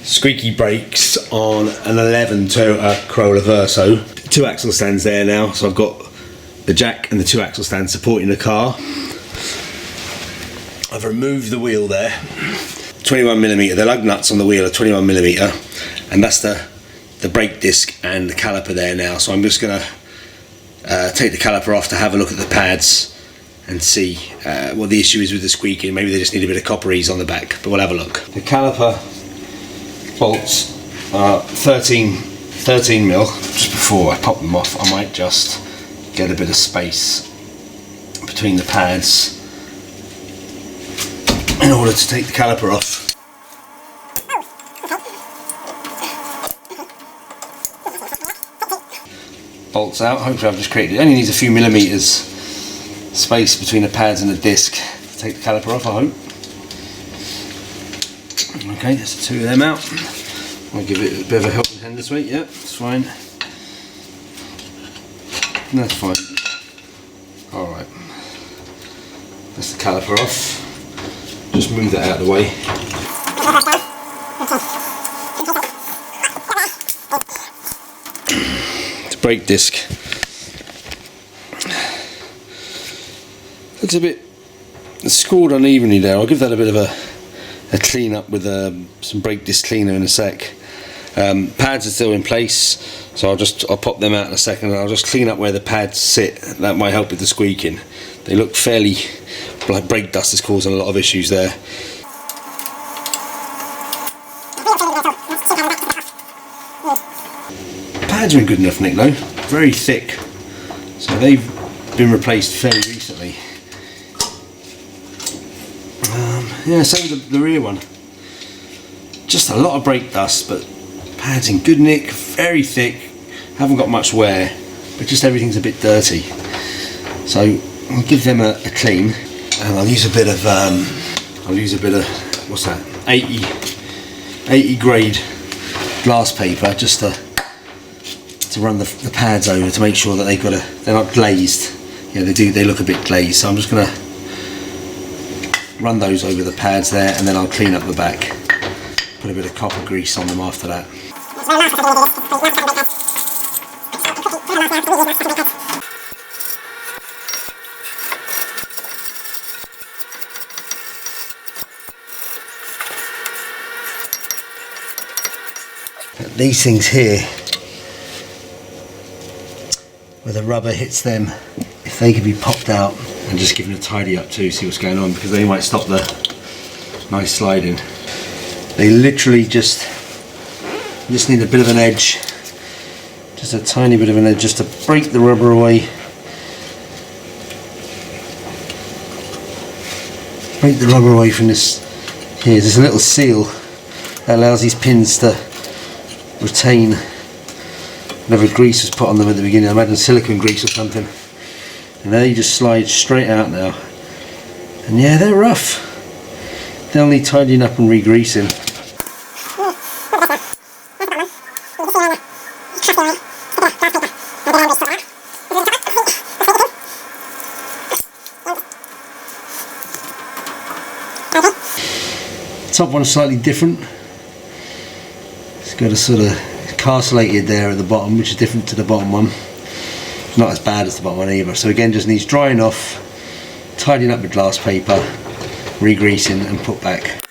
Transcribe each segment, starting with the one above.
Squeaky brakes on an 11 Toyota Corolla Verso. 2 axle stands there now, so I've got the jack and the 2 axle stands supporting the car. I've removed the wheel there. 21mm, the lug nuts on the wheel are 21mm, and that's the brake disc and the caliper there now. So I'm just going to take the caliper off to have a look at the pads and see what the issue is with the squeaking. Maybe they just need a bit of copper ease on the back, but we'll have a look. The caliper bolts are 13mm. Just before I pop them off, I might just get a bit of space between the pads in order to take the caliper off. Bolts out. Hopefully I've just created, it only needs a few millimeters space between the pads and the disc to take the caliper off, I hope. Okay, there's the 2 of them out. I'll give it a bit of a helping hand this week. Yeah, it's fine. That's fine. Alright. That's the caliper off. Just move that out of the way. The brake disc. Looks a bit scored unevenly there. I'll give that a bit of a clean up with some brake disc cleaner in a sec. Pads are still in place, so I'll pop them out in a second, and I'll just clean up where the pads sit. That might help with the squeaking. They look fairly like brake dust is causing a lot of issues there. Pads are in good enough nick though, very thick, so they've been replaced fairly recently. Yeah, same with the rear one. Just a lot of brake dust, but pads in good nick, very thick, haven't got much wear, but just everything's a bit dirty. So I'll give them a clean, and I'll use a bit of what's that, 80 grade glass paper, just to run the pads over to make sure that they're not glazed. Yeah, they look a bit glazed, so I'm just gonna run those over the pads there, and then I'll clean up the back, put a bit of copper grease on them after that. These things here, where the rubber hits them, if they could be popped out and just given a tidy up too, see what's going on, because they might stop the nice sliding. They literally just need a bit of an edge, just a tiny bit of an edge, just to break the rubber away. Break the rubber away from this. Here, there's a little seal that allows these pins to retain whatever grease was put on them at the beginning. I imagine silicone grease or something. And they just slide straight out now. And yeah, they're rough. They'll need tidying up and re-greasing. Top one's slightly different. It's got a sort of carcellated there at the bottom, which is different to the bottom one. It's not as bad as the bottom one either. So again, just needs drying off, tidying up with glass paper, re-greasing and put back.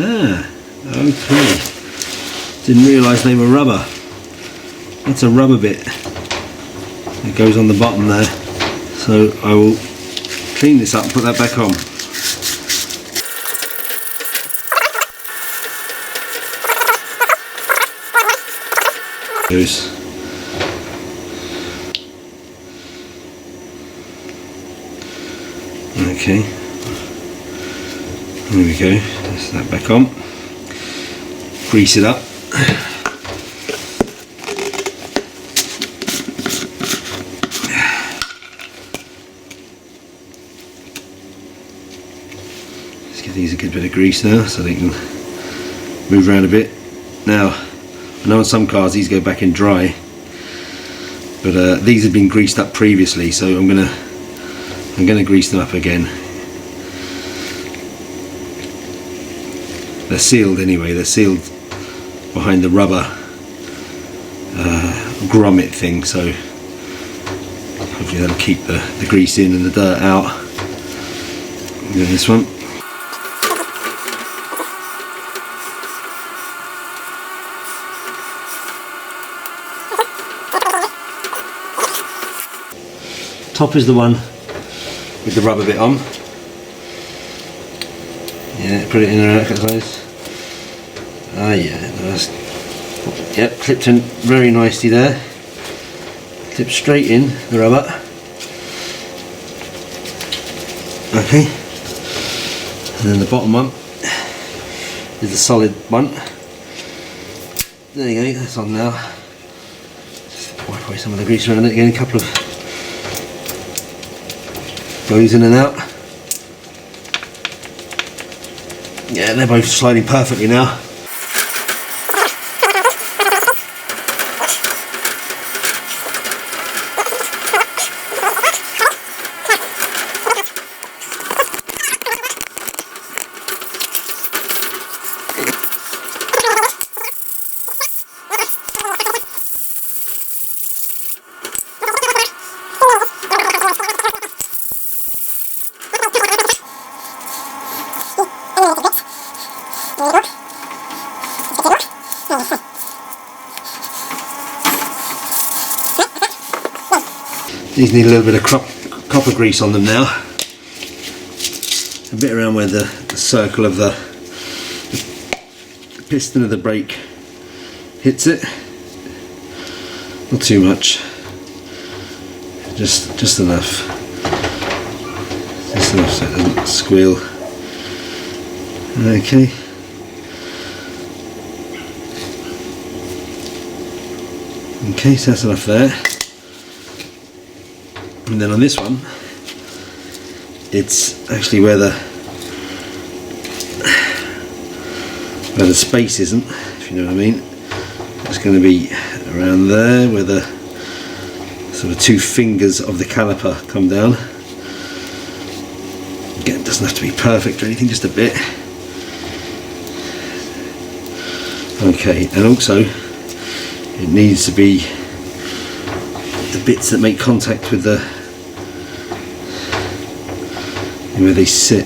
Ah, okay. Didn't realise they were rubber. That's a rubber bit that goes on the bottom there. So I will clean this up and put that back on. Goes. Okay. There we go, that's that back on. grease it up. Let's give these a good bit of grease now so they can move around a bit. Now, I know on some cars these go back in dry, but these have been greased up previously, so I'm gonna grease them up again. They're sealed anyway. They're sealed behind the rubber grommet thing, so hopefully that'll keep the grease in and the dirt out. And then this one. Top is the one with the rubber bit on. Yeah, put it in there, guys. Ah, yeah, that's, yep, clipped in very nicely there. Clipped straight in the rubber. Okay. And then the bottom one is the solid one. There you go, that's on now. Just wipe away some of the grease around it again, a couple of goes in and out. Yeah, they're both sliding perfectly now. These need a little bit of copper grease on them now. A bit around where the circle of the piston of the brake hits it. Not too much. Just enough. Just enough so it doesn't squeal. Okay. Okay, so that's enough there. And then on this one, it's actually where the space isn't, if you know what I mean. It's going to be around there where the sort of two fingers of the caliper come down. Again, it doesn't have to be perfect or anything, just a bit. Okay, and also it needs to be the bits that make contact with the where they sit.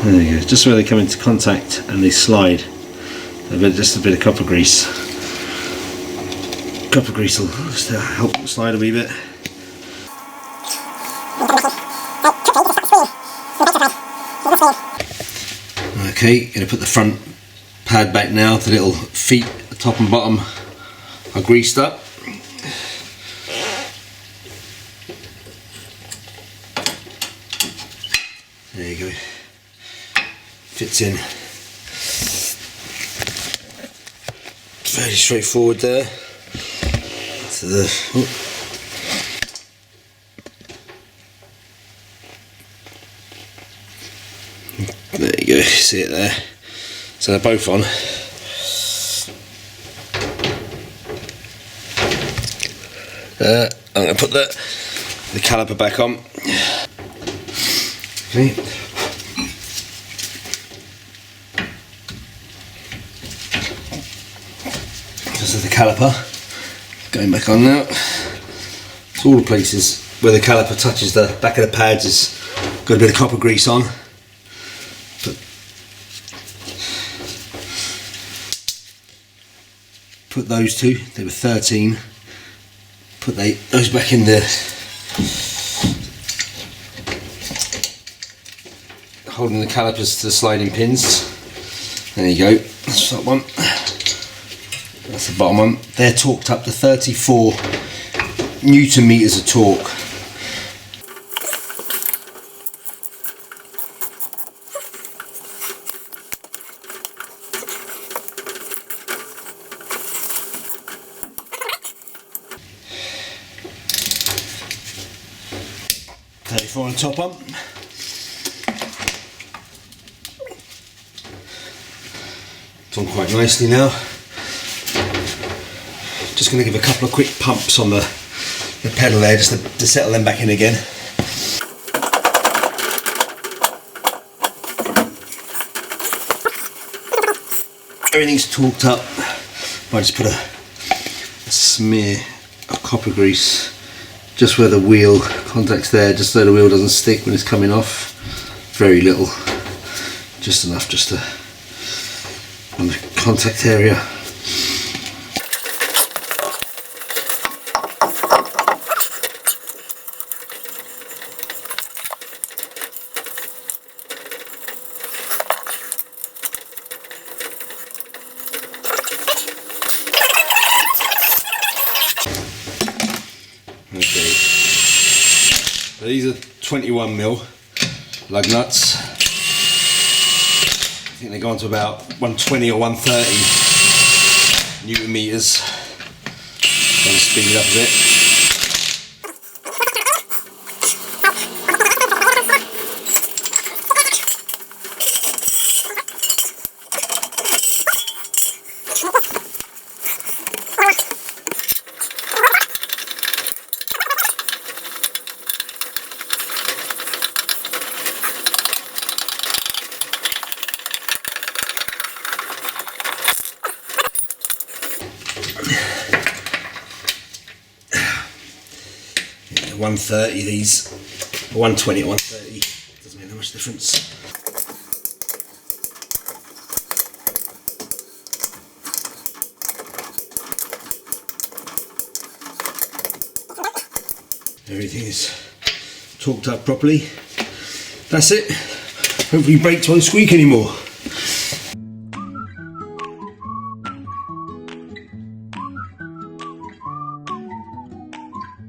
There you go, just where they come into contact and they slide. Just a bit of copper grease. Copper grease will just help slide a wee bit. Okay, going to put the front pad back now. The little feet, the top and bottom, are greased up. There you go. Fits in. Fairly straightforward there. To the there you go, see it there. So they're both on. I'm going to put the caliper back on. Okay. This is the caliper going back on now. So all the places where the caliper touches the back of the pads has got a bit of copper grease on. Put those two, they were 13. Put those back in the holding the calipers to the sliding pins. There you go, that's that one. That's the bottom one. They're torqued up to 34 Newton meters of torque. On the top one. It's on quite nicely now. Just going to give a couple of quick pumps on the pedal there just to settle them back in again. Everything's torqued up. I just put a smear of copper grease just where the wheel contact's there, just so the wheel doesn't stick when it's coming off. Very little, just enough just to on the contact area. Okay, so these are 21mm lug nuts. I think they go on to about 120 or 130 Newton meters. Gonna speed it up a bit. Yeah, 130 these, 120 or 130, doesn't make that much difference. Everything is torqued up properly. That's it. Hopefully brakes won't squeak anymore.